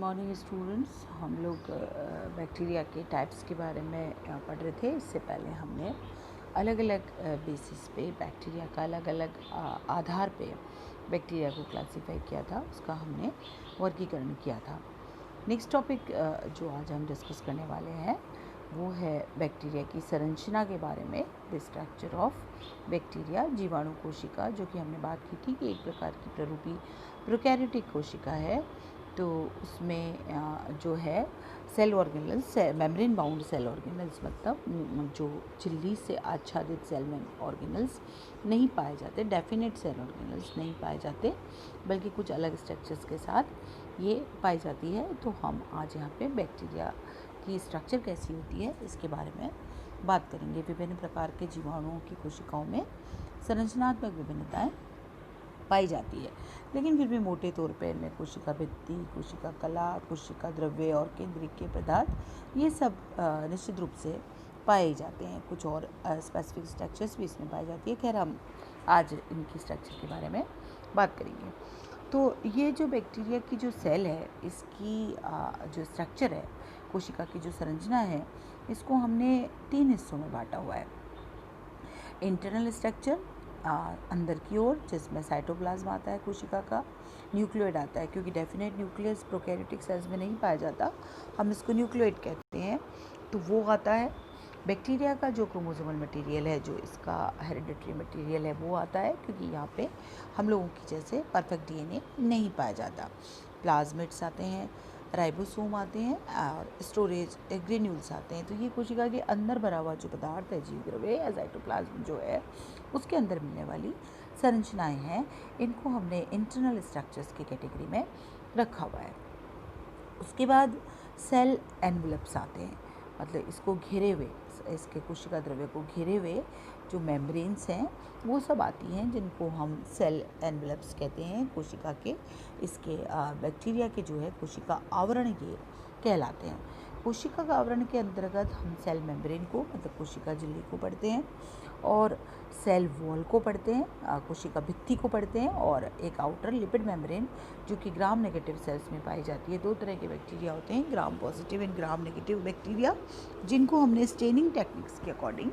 Morning students, हम लोग bacteria के टाइप्स के बारे में पढ़ रहे थे। इससे पहले हमने अलग अलग बेसिस पे बैक्टीरिया का अलग अलग आधार पे बैक्टीरिया को क्लासिफाई किया था, उसका हमने वर्गीकरण किया था। नेक्स्ट टॉपिक जो आज हम डिस्कस करने वाले हैं वो है बैक्टीरिया की संरचना के बारे में, द स्ट्रक्चर ऑफ बैक्टीरिया। जीवाणु कोशिका, जो कि हमने बात की थी कि एक प्रकार की प्ररूपी प्रोकैरियोटिक कोशिका है, तो उसमें जो है cell organelles, membrane bound cell organelles, मतलब जो झिल्ली से आच्छादित सेल ऑर्गेनल्स नहीं पाए जाते, डेफिनेट सेल ऑर्गेनल्स नहीं पाए जाते, बल्कि कुछ अलग स्ट्रक्चर्स के साथ ये पाई जाती है। तो हम आज यहाँ पे बैक्टीरिया की स्ट्रक्चर कैसी होती है इसके बारे में बात करेंगे। विभिन्न प्रकार के जीवाणुओं की कोशिकाओं में संरचनात्मक विभिन्नताएं पाई जाती है, लेकिन फिर भी मोटे तौर पर इनमें कोशिका भित्ति, कोशिका कला, कोशिका द्रव्य और केंद्रीय पदार्थ, ये सब निश्चित रूप से पाए जाते हैं। कुछ और स्पेसिफिक स्ट्रक्चर्स भी इसमें पाई जाती है। खैर, हम आज इनकी स्ट्रक्चर के बारे में बात करेंगे। तो ये जो बैक्टीरिया की जो सेल है, इसकी जो स्ट्रक्चर है, कोशिका की जो संरचना है, इसको हमने 3 हिस्सों में बांटा हुआ है। इंटरनल स्ट्रक्चर, अंदर की ओर, जिसमें साइटोप्लाज्म आता है कोशिका का, न्यूक्लियोइड आता है, क्योंकि डेफिनेट न्यूक्लियस प्रोकैरियोटिक सेल्स में नहीं पाया जाता, हम इसको न्यूक्लियोइड कहते हैं, तो वो आता है। बैक्टीरिया का जो क्रोमोसोमल मटेरियल है, जो इसका हेरिडिटरी मटेरियल है, वो आता है, क्योंकि यहाँ पे हम लोगों की जैसे परफेक्ट डीएनए नहीं पाया जाता। प्लाज्मिड्स आते हैं, राइबोसोम आते हैं और स्टोरेज ग्रेन्यूल्स आते हैं। तो ये कोशिका के अंदर भरा हुआ जो पदार्थ है, जीव द्रव्य या साइटोप्लाज्म जो है, उसके अंदर मिलने वाली संरचनाएं हैं, इनको हमने इंटरनल स्ट्रक्चर्स की कैटेगरी में रखा हुआ है। उसके बाद सेल एनवलप्स आते हैं, मतलब इसको घेरे हुए, इसके कोशिका द्रव्य को घेरे हुए जो मेम्ब्रेन्स हैं, वो सब आती हैं, जिनको हम सेल एनवलप्स कहते हैं कोशिका के। इसके बैक्टीरिया के जो है कोशिका आवरण ये कहलाते हैं। कोशिका का आवरण के अंतर्गत हम सेल मेम्ब्रेन को, मतलब कोशिका झिल्ली को पढ़ते हैं, और सेल वॉल को पढ़ते हैं, कोशिका भित्ति को पढ़ते हैं, और एक आउटर लिपिड मेम्ब्रेन जो कि ग्राम नेगेटिव सेल्स में पाई जाती है। 2 तरह के बैक्टीरिया होते हैं, gram positive and gram negative bacteria, जिनको हमने स्टेनिंग टेक्निक्स के अकॉर्डिंग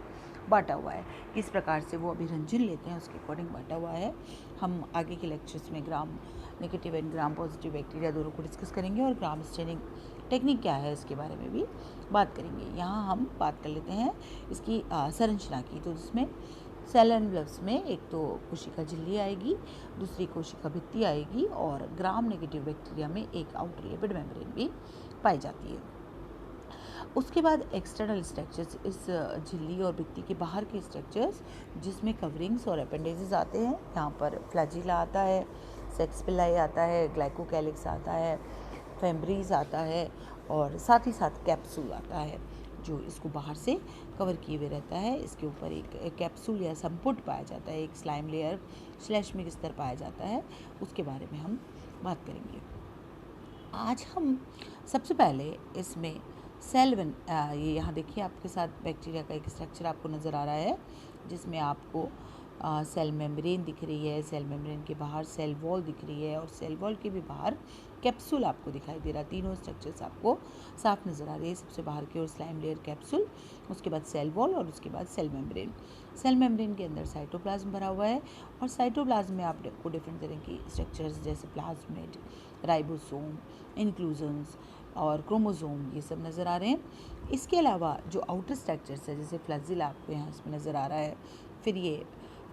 बांटा हुआ है। किस प्रकार से वो अभिरंजन लेते हैं उसके अकॉर्डिंग बांटा हुआ है। हम आगे के लेक्चर्स में gram negative and gram positive bacteria दोनों को डिस्कस करेंगे, और ग्राम स्टेनिंग टेक्निक क्या है इसके बारे में भी बात करेंगे। यहाँ हम बात कर लेते हैं इसकी संरचना की। तो इसमें सेल एनवलप्स में एक तो कोशिका झिल्ली आएगी, दूसरी कोशिका भित्ति आएगी, और ग्राम नेगेटिव बैक्टीरिया में एक आउटर लिपिड मेम्ब्रेन भी पाई जाती है। उसके बाद एक्सटर्नल स्ट्रक्चर्स, इस झिल्ली और भित्ति के बाहर के स्ट्रक्चर्स, जिसमें कवरिंग्स और अपेंडेजेस आते हैं। यहाँ पर फ्लैजिला आता है, सेक्स पिलाई आता है, ग्लाइकोकैलिक्स आता है, फेम्ब्रीज आता है, और साथ ही साथ कैप्सूल आता है, जो इसको बाहर से कवर किए हुए रहता है। इसके ऊपर एक कैप्सूल या संपुट पाया जाता है, एक स्लाइम लेयर श्लेष्मिक स्तर पाया जाता है, उसके बारे में हम बात करेंगे। आज हम सबसे पहले इसमें ये यहाँ देखिए, आपके साथ बैक्टीरिया का एक स्ट्रक्चर आपको नज़र आ रहा है, जिसमें आपको सेल मेम्ब्रेन दिख रही है, सेल मेम्ब्रेन के बाहर सेल वॉल दिख रही है, और सेल वॉल के भी बाहर कैप्सूल आपको दिखाई दे रहा है। तीनों स्ट्रक्चर्स आपको साफ नज़र आ रही है। सबसे बाहर की ओर स्लाइम लेयर कैप्सूल, उसके बाद सेल वॉल, और उसके बाद सेल मेम्ब्रेन। सेल मेम्ब्रेन के अंदर साइटोप्लाज्म भरा हुआ है, और साइटोप्लाज्म में आपको डिफरेंट तरह की स्ट्रक्चर्स जैसे प्लाज्मिड, राइबोसोम, इंक्लूजन्स और क्रोमोसोम, ये सब नज़र आ रहे हैं। इसके अलावा जो आउटर स्ट्रक्चर्स है, जैसे फ्लैजिला आपको यहाँ इसमें नज़र आ रहा है, फिर ये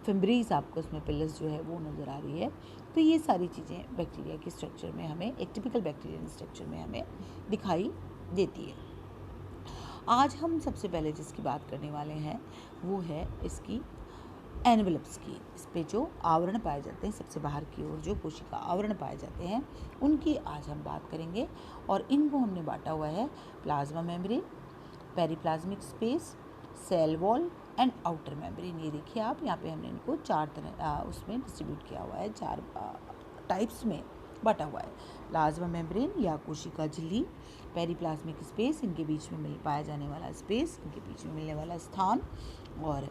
फिम्ब्रीज आपको इसमें पिलस जो है वो नज़र आ रही है। तो ये सारी चीज़ें बैक्टीरिया के स्ट्रक्चर में हमें, एक टिपिकल बैक्टीरियन स्ट्रक्चर में हमें दिखाई देती है। आज हम सबसे पहले जिसकी बात करने वाले हैं वो है इसकी एनवलप्स की। इस पे जो आवरण पाए जाते हैं, सबसे बाहर की ओर जो कोशिका आवरण पाए जाते हैं, उनकी आज हम बात करेंगे। और इनको हमने बांटा हुआ है plasma membrane, periplasmic space, cell wall and outer membrane. ये देखिए आप, यहाँ पे हमने इनको 4 तरह उसमें डिस्ट्रीब्यूट किया हुआ है, 4 टाइप्स में बांटा हुआ है। प्लाज्मा मेम्ब्रेन या कोशिका झिल्ली, पेरिप्लाज्मिक स्पेस, इनके बीच में पाया जाने वाला स्पेस, इनके बीच में मिलने वाला स्थान, और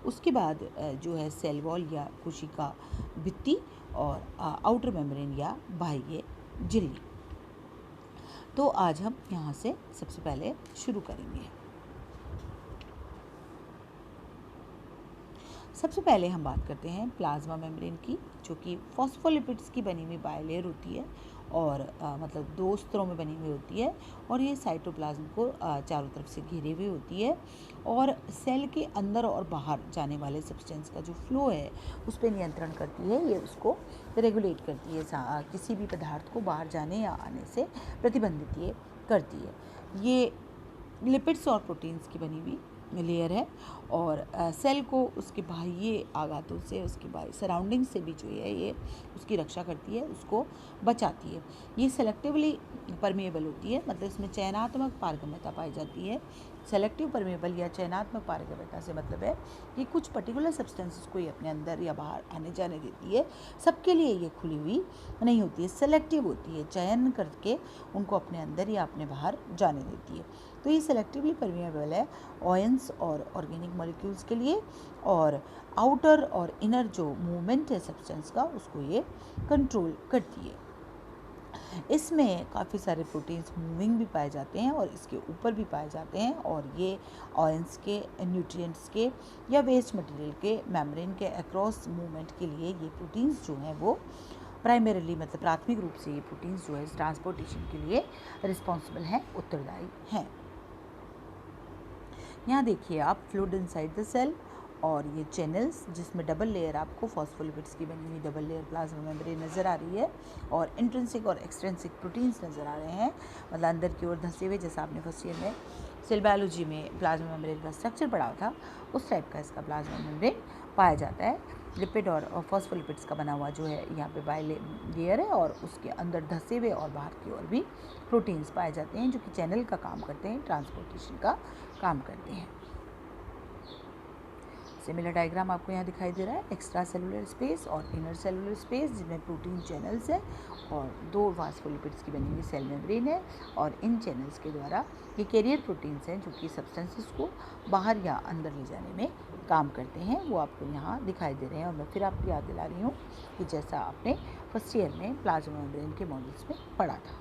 उसके बाद जो है सेल वॉल या कोशिका भित्ति, और आउटर मेम्ब्रेन या बाह्य झिल्ली। तो आज हम यहाँ से सबसे पहले शुरू करेंगे। सबसे पहले हम बात करते हैं प्लाज्मा मेम्ब्रेन की, जो कि फॉस्फोलिपिड्स की बनी हुई बायलेयर होती है और मतलब 2 स्तरों में बनी हुई होती है और ये साइटोप्लाज्म को चारों तरफ से घेरे हुए होती है और सेल के अंदर और बाहर जाने वाले सब्सटेंस का जो फ्लो है उस पर नियंत्रण करती है। ये उसको रेगुलेट करती है, किसी भी पदार्थ को बाहर जाने या आने से प्रतिबंधित ये करती है। ये लिपिड्स और प्रोटीन्स की बनी हुई लेयर है और सेल को उसके बाह्य आघातों से, उसके बाह्य सराउंडिंग से भी जो है ये उसकी रक्षा करती है, उसको बचाती है। ये सेलेक्टिवली परमेएबल होती है, मतलब इसमें चयनात्मक पारगम्यता पाई जाती है। सेलेक्टिव परमेएबल या चयनात्मक पारगम्यता से मतलब है कि कुछ पर्टिकुलर सब्सटेंसेस को ये अपने अंदर या बाहर आने जाने देती है, सबके लिए ये खुली हुई नहीं होती है, सेलेक्टिव होती है, चयन करके उनको अपने अंदर या अपने बाहर जाने देती है। तो ये सेलेक्टिवली परमेएबल है ऑयंस और ऑर्गेनिक मॉलिक्यूल्स के लिए, और आउटर और इनर जो मूवमेंट है सब्सटेंस का उसको ये कंट्रोल करती है। इसमें काफ़ी सारे प्रोटीन्स मूविंग भी पाए जाते हैं और इसके ऊपर भी पाए जाते हैं, और ये ऑयंस के, न्यूट्रिएंट्स के या वेस्ट मटेरियल के मेम्ब्रेन के अक्रॉस मूवमेंट के लिए ये प्रोटीन्स जो हैं वो प्राइमरीली, मतलब प्राथमिक रूप से ये प्रोटीन्स जो है ट्रांसपोर्टेशन के लिए रिस्पॉन्सिबल हैं, उत्तरदायी हैं। यहाँ देखिए आप फ्लूइड इनसाइड द सेल और ये चैनल्स जिसमें डबल लेयर आपको फॉस्फोलिपिड्स की बनी हुई डबल लेयर प्लाज्मा मेम्ब्रेन नज़र आ रही है और इंट्रिंसिक और एक्सट्रिंसिक प्रोटीन्स नज़र आ रहे हैं, मतलब अंदर की ओर धंसे हुए, जैसा आपने फर्स्ट ईयर में सेल बायोलॉजी में प्लाज्मा मेम्ब्रेन का स्ट्रक्चर पढ़ा था उस टाइप का इसका प्लाज्मा मेम्ब्रेन पाया जाता है। लिपिड और फॉस्फोलिपिड्स का बना हुआ जो है यहाँ पे बाइलेयर है और उसके अंदर धंसे हुए और बाहर की ओर भी प्रोटीन्स पाए जाते हैं जो कि चैनल का काम करते हैं, ट्रांसपोर्टेशन का काम करते हैं। सिमिलर डायग्राम आपको यहाँ दिखाई दे रहा है, एक्स्ट्रा सेलुलर स्पेस और इनर सेलुलर स्पेस जिसमें प्रोटीन चैनल्स है और 2 फॉस्फोलिपिड्स की बनी हुई सेल मेम्ब्रेन है, और इन चैनल्स के द्वारा ये कैरियर प्रोटीन्स हैं जो कि सब्सटेंसेस को बाहर या अंदर ले जाने में काम करते हैं, वो आपको यहाँ दिखाई दे रहे हैं। और मैं फिर आपको याद दिला रही हूँ कि जैसा आपने फर्स्ट ईयर में प्लाज्मा मेम्ब्रेन के मॉडल्स में पढ़ा था।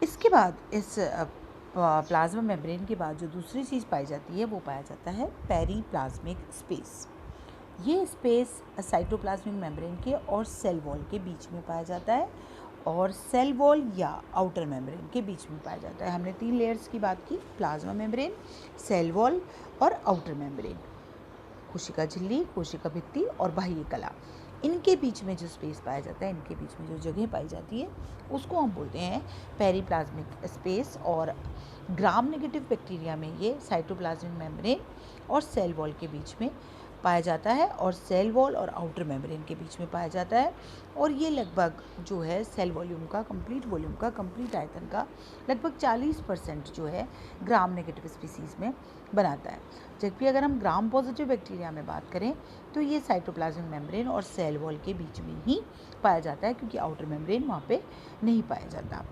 इसके बाद इस प्लाज्मा मेम्ब्रेन के बाद जो दूसरी चीज़ पाई जाती है वो पाया जाता है पेरीप्लाज्मिक स्पेस। ये स्पेस साइटोप्लाज्मिक मेम्ब्रेन के और सेल वॉल के बीच में पाया जाता है और सेल वॉल या आउटर मेम्ब्रेन के बीच में पाया जाता है। हमने 3 लेयर्स की बात की, प्लाज्मा मेम्ब्रेन, सेल वॉल और आउटर मेम्ब्रेन, कोशिका झिल्ली, कोशिका भित्ति और बाह्य कला। इनके बीच में जो स्पेस पाया जाता है, इनके बीच में जो जगह पाई जाती है उसको हम बोलते हैं पेरीप्लाज्मिक स्पेस। और ग्राम नेगेटिव बैक्टीरिया में ये साइटोप्लाज्मिक मेम्ब्रेन और सेल वॉल के बीच में पाया जाता है और सेल वॉल और आउटर मेम्ब्रेन के बीच में पाया जाता है, और ये लगभग जो है सेल वॉल्यूम का, कंप्लीट आयतन का लगभग 40% जो है ग्राम नेगेटिव स्पीसीज़ में बनाता है। जबकि अगर हम ग्राम पॉजिटिव बैक्टीरिया में बात करें तो ये साइटोप्लाज्मिक मेम्ब्रेन और सेल वॉल के बीच में ही पाया जाता है, क्योंकि आउटर मेम्ब्रेन वहाँ पे नहीं पाया जाता।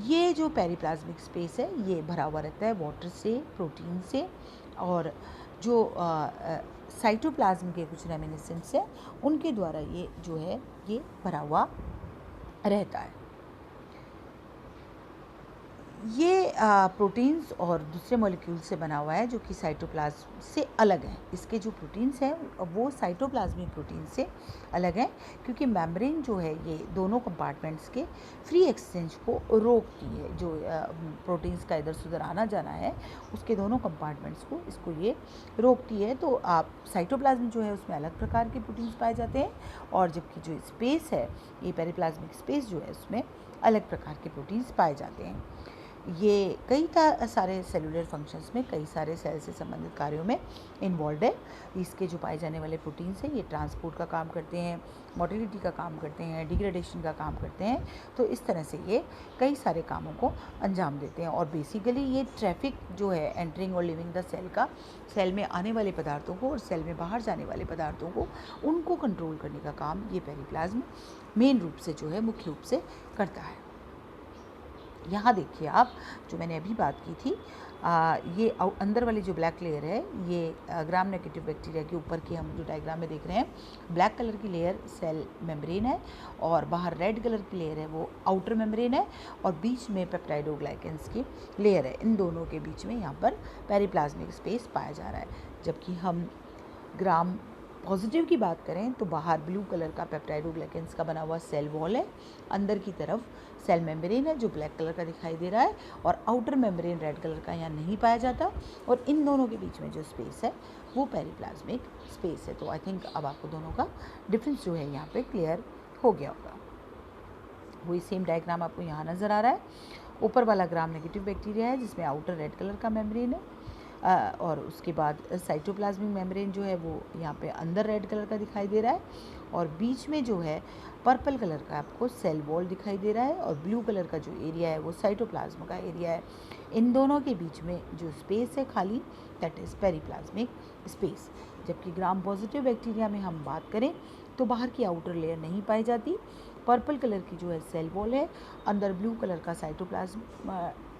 ये जो पेरीप्लाज्मिक स्पेस है ये भरा हुआ रहता है वाटर से, प्रोटीन से, और जो साइटोप्लाज्म के कुछ रेमिनिसेंट्स हैं उनके द्वारा ये जो है ये भरा हुआ रहता है। ये प्रोटीन्स और दूसरे मॉलिक्यूल से बना हुआ है जो कि साइटोप्लाज्म से अलग है। इसके जो प्रोटीन्स हैं वो साइटोप्लाज्मिक प्रोटीन से अलग है, क्योंकि मेम्ब्रेन जो है ये दोनों कंपार्टमेंट्स के फ्री एक्सचेंज को रोकती है। जो प्रोटीन्स का इधर से उधर आना जाना है उसके दोनों कंपार्टमेंट्स को इसको ये रोकती है। तो आप साइटोप्लाज्म जो है उसमें अलग प्रकार के प्रोटीन्स पाए जाते हैं, और जबकि जो स्पेस है ये पेरीप्लाज्मिक स्पेस जो है उसमें अलग प्रकार के प्रोटीन्स पाए जाते हैं। ये कई सारे सेलुलर फंक्शंस में, कई सारे सेल से संबंधित कार्यों में इन्वॉल्व है। इसके जो पाए जाने वाले प्रोटीन्स हैं ये ट्रांसपोर्ट का काम करते हैं, मोटिलिटी का काम करते हैं, डिग्रेडेशन का काम करते हैं। तो इस तरह से ये कई सारे कामों को अंजाम देते हैं, और बेसिकली ये ट्रैफिक जो है एंटरिंग और लिविंग द सेल का, सेल में आने वाले पदार्थों को और सेल में बाहर जाने वाले पदार्थों को, उनको कंट्रोल करने का काम ये पेरीप्लाज्म मेन रूप से जो है मुख्य रूप से करता है। यहाँ देखिए आप, जो मैंने अभी बात की थी, ये अंदर वाली जो ब्लैक लेयर है, ये ग्राम नेगेटिव बैक्टीरिया के ऊपर की हम जो डायग्राम में देख रहे हैं, ब्लैक कलर की लेयर सेल मेम्ब्रेन है और बाहर रेड कलर की लेयर है वो आउटर मेम्ब्रेन है और बीच में पेप्टाइडोग्लाइकेंस की लेयर है। इन दोनों के बीच में यहाँ पर पेरिप्लाज्मिक स्पेस पाया जा रहा है। जबकि हम ग्राम पॉजिटिव की बात करें तो बाहर ब्लू कलर का पेप्टाइडोग्लाइकेंस का बना हुआ सेल वॉल है, अंदर की तरफ सेल मेम्ब्रेन है जो ब्लैक कलर का दिखाई दे रहा है और आउटर मेम्ब्रेन रेड कलर का यहाँ नहीं पाया जाता, और इन दोनों के बीच में जो स्पेस है वो पेरिप्लाज्मिक स्पेस है। तो आई थिंक अब आपको दोनों का डिफरेंस जो है यहाँ पे क्लियर हो गया होगा। वही सेम डायग्राम आपको यहाँ नज़र आ रहा है। ऊपर वाला ग्राम नेगेटिव बैक्टीरिया है जिसमें आउटर रेड कलर का मेम्ब्रेन है, और उसके बाद साइटोप्लाज्मिक मेम्ब्रेन जो है वो यहाँ पे अंदर रेड कलर का दिखाई दे रहा है और बीच में जो है पर्पल कलर का आपको सेल वॉल दिखाई दे रहा है और ब्लू कलर का जो एरिया है वो साइटोप्लाज्म का एरिया है। इन दोनों के बीच में जो स्पेस है खाली, दैट इज़ पेरिप्लाज्मिक स्पेस। जबकि ग्राम पॉजिटिव बैक्टीरिया में हम बात करें तो बाहर की आउटर लेयर नहीं पाई जाती, पर्पल कलर की जो है सेल वॉल है, अंदर ब्लू कलर का साइटोप्लाज्म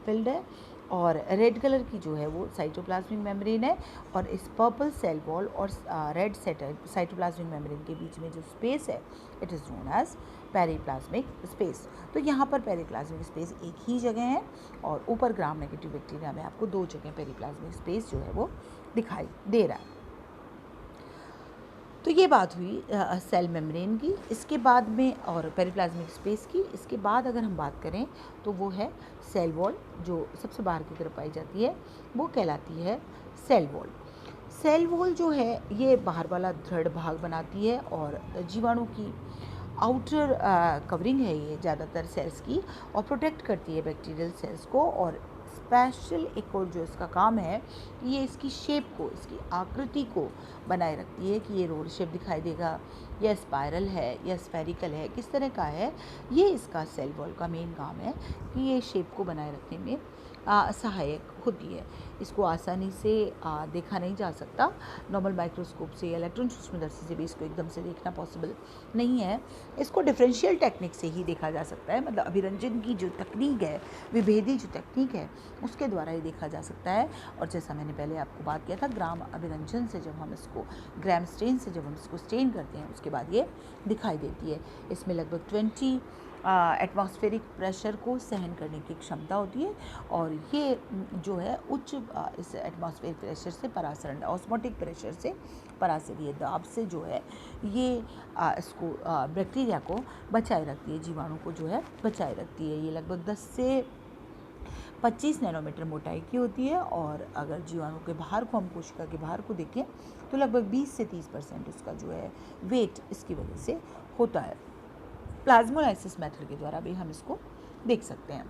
फिल्ड है और रेड कलर की जो है वो साइटोप्लाज्मिक मेम्ब्रेन है, और इस पर्पल सेल वॉल और रेड साइटोप्लाज्मिक मेम्ब्रेन के बीच में जो स्पेस है it is known as periplasmic space. तो यहाँ पर पेरिप्लाज्मिक स्पेस एक ही जगह है और ऊपर ग्राम नेगेटिव बैक्टीरिया में आपको दो जगह पेरिप्लाज्मिक स्पेस जो है वो दिखाई दे रहा है। तो ये बात हुई सेल मेम्ब्रेन की। इसके बाद में और पेरिप्लाज्मिक स्पेस की, इसके बाद अगर हम बात करें तो वो है सेल वॉल, जो सबसे बाहर की तरफ पाई जाती है वो कहलाती है सेल वॉल। सेल वॉल जो है ये बाहर वाला दृढ़ भाग बनाती है और जीवाणु की आउटर कवरिंग है ये ज़्यादातर सेल्स की, और प्रोटेक्ट करती है बैक्टीरियल सेल्स को। और स्पेशल एक और जो इसका काम है कि ये इसकी शेप को, इसकी आकृति को बनाए रखती है कि ये रोल शेप दिखाई देगा या स्पाइरल है या स्फेरिकल है, किस तरह का है। ये इसका सेल वॉल का मेन काम है कि ये शेप को बनाए रखने में सहायक होती है। इसको आसानी से देखा नहीं जा सकता, नॉर्मल माइक्रोस्कोप से या इलेक्ट्रॉन सूक्ष्मदर्शी से भी इसको एकदम से देखना पॉसिबल नहीं है। इसको डिफरेंशियल टेक्निक से ही देखा जा सकता है, मतलब अभिरंजन की जो तकनीक है, विभेदी जो तकनीक है उसके द्वारा ही देखा जा सकता है। और जैसा मैंने पहले आपको बात किया था, ग्राम अभिरंजन से जब हम इसको, ग्राम स्टेन से जब हम इसको स्टेन करते हैं उसके बाद ये दिखाई देती है। इसमें लगभग 20 एटमॉस्फेरिक प्रेशर को सहन करने की क्षमता होती है और ये जो है उच्च इस एटमॉस्फेरिक प्रेशर से परासरण, ऑस्मोटिक प्रेशर से परासरीय दाब से जो है ये इसको बैक्टीरिया को बचाए रखती है, जीवाणु को जो है बचाए रखती है। ये लगभग 10 से 25 नैनोमीटर मोटाई की होती है और अगर जीवाणु के बाहर को, हम कोशिका के बाहर को देखें तो लगभग 20 से 30% उसका जो है वेट इसकी वजह से होता है। प्लाज्मोलाइसिस मेथड के द्वारा भी हम इसको देख सकते हैं।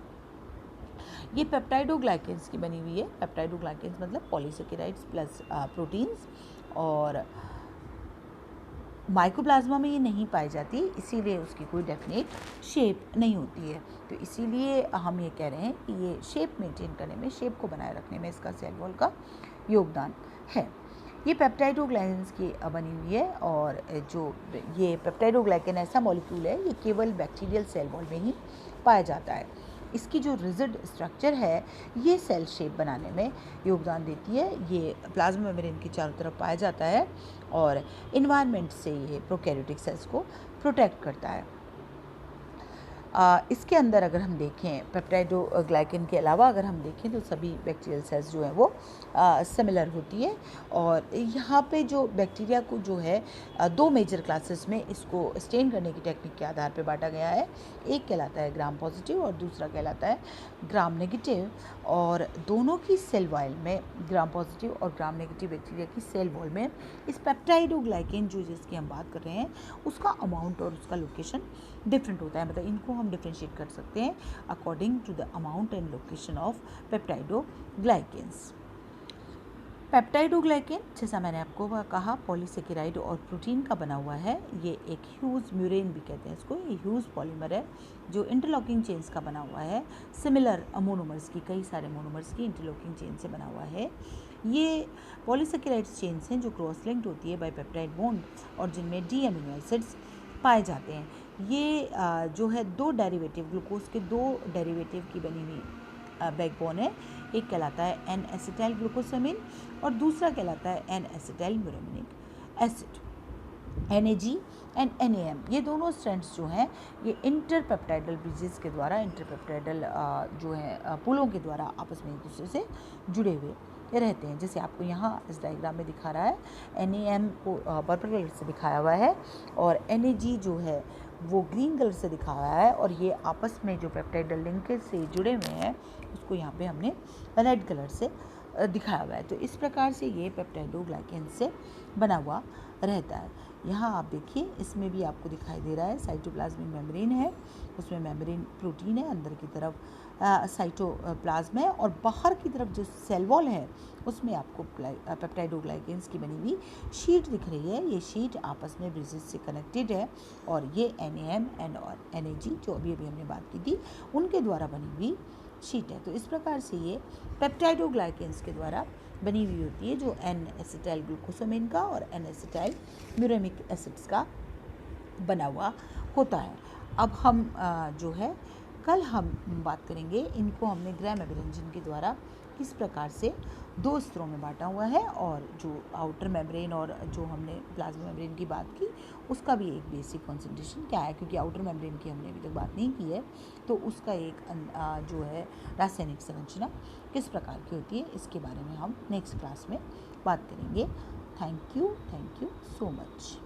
ये पेप्टाइडोग्लाइकेंस की बनी हुई है। पेप्टाइडोग्लाइकेंस मतलब पॉलीसेकेराइड्स प्लस प्रोटीन्स, और माइकोप्लाज्मा में ये नहीं पाई जाती, इसीलिए उसकी कोई डेफिनेट शेप नहीं होती है। तो इसीलिए हम ये कह रहे हैं कि ये शेप मेंटेन करने में, शेप को बनाए रखने में इसका सेल वॉल का योगदान है। ये पेप्टाइडोग्लाइकेंस की बनी हुई है और जो ये पेप्टाइडोग्लाइकेन ऐसा मॉलिक्यूल है ये केवल बैक्टीरियल सेल वॉल में ही पाया जाता है। इसकी जो रिजिड स्ट्रक्चर है ये सेल शेप बनाने में योगदान देती है। ये प्लाज्मा मेम्ब्रेन के चारों तरफ पाया जाता है और इन्वायरमेंट से ये प्रोकैरियोटिक सेल्स को प्रोटेक्ट करता है। इसके अंदर अगर हम देखें पेप्टाइडोग्लाइकेन के अलावा अगर हम देखें तो सभी बैक्टीरियल सेल्स जो हैं वो सिमिलर होती है। और यहाँ पे जो बैक्टीरिया को जो है दो मेजर क्लासेस में इसको स्टेन करने की टेक्निक के आधार पे बांटा गया है। एक कहलाता है ग्राम पॉजिटिव और दूसरा कहलाता है ग्राम नेगेटिव, और दोनों की सेल वॉल में, ग्राम पॉजिटिव और ग्राम नेगेटिव बैक्टीरिया की सेल वॉल में इस पेप्टाइडोग्लाइकेन जो जिसकी हम बात कर रहे हैं उसका अमाउंट और उसका लोकेशन डिफरेंट होता है। मतलब इनको हम डिफ्रेंशिएट कर सकते हैं according to the amount and location of peptidoglycans. Peptidoglycan जैसा मैंने आपको कहा पॉलीसेकेराइड और प्रोटीन का बना हुआ है। ये एक ह्यूज म्यूरेन भी कहते हैं इसको, ये ह्यूज पॉलीमर है जो इंटरलॉकिंग चेन्स का बना हुआ है, सिमिलर मोनोमर्स की, कई सारे मोनोमर्स की इंटरलॉकिंग चेन से बना हुआ है। ये पॉलीसेकेराइड चेन्स हैं जो क्रॉस लिंक्ड होती है बाय पेप्टाइड बॉन्ड और जिनमें डी अमीनो एसिड्स पाए जाते हैं। ये जो है दो डेरिवेटिव, ग्लूकोज के दो डेरिवेटिव की बनी हुई बैकबोन है। एक कहलाता है एन एसिटाइल ग्लूकोसामिन और दूसरा कहलाता है N acetyl muramic acid, NAG and NAM। ये दोनों स्ट्रैंड्स जो हैं ये इंटरपेप्टाइडल ब्रिजेस के द्वारा, इंटरपेप्टाइडल जो है पुलों के द्वारा आपस में एक दूसरे से जुड़े हुए रहते हैं। जैसे आपको यहाँ इस डायग्राम में दिखा रहा है, NAM को पर्पल कलर से दिखाया हुआ है और NAG जो है वो ग्रीन कलर से दिखा हुआ है, और ये आपस में जो पेप्टाइडल लिंकेज से जुड़े हुए हैं उसको यहाँ पे हमने रेड कलर से दिखाया हुआ है। तो इस प्रकार से ये पेप्टाइडोग्लाइकेन से बना हुआ रहता है। यहाँ आप देखिए, इसमें भी आपको दिखाई दे रहा है साइटोप्लाज्मिक मेम्ब्रेन है, उसमें मेम्ब्रेन प्रोटीन है, अंदर की तरफ साइटोप्लाज्म है, और बाहर की तरफ जो सेल वॉल है उसमें आपको पेप्टाइडोग्लाइकेन्स की बनी हुई शीट दिख रही है। ये शीट आपस में ब्रिजेस से कनेक्टेड है, और ये NAM और NAG जो अभी हमने बात की थी उनके द्वारा बनी हुई शीट है। तो इस प्रकार से ये पेप्टाइडोग्लाइकेन्स के द्वारा बनी हुई होती है, जो एन एसिटाइल ग्लूकोसामिन का और एन एसिटाइल म्यूरामिक एसिड्स का बना हुआ होता है। अब हम जो है कल हम बात करेंगे, इनको हमने ग्राम एबरेंजन के द्वारा किस प्रकार से दो स्तरों में बांटा हुआ है, और जो आउटर मेम्ब्रेन और जो हमने प्लाज्मा मेम्ब्रेन की बात की उसका भी एक बेसिक कॉन्सेंट्रेशन क्या है, क्योंकि आउटर मेम्ब्रेन की हमने अभी तक बात नहीं की है, तो उसका एक जो है रासायनिक संरचना किस प्रकार की होती है इसके बारे में हम नेक्स्ट क्लास में बात करेंगे। Thank you so much.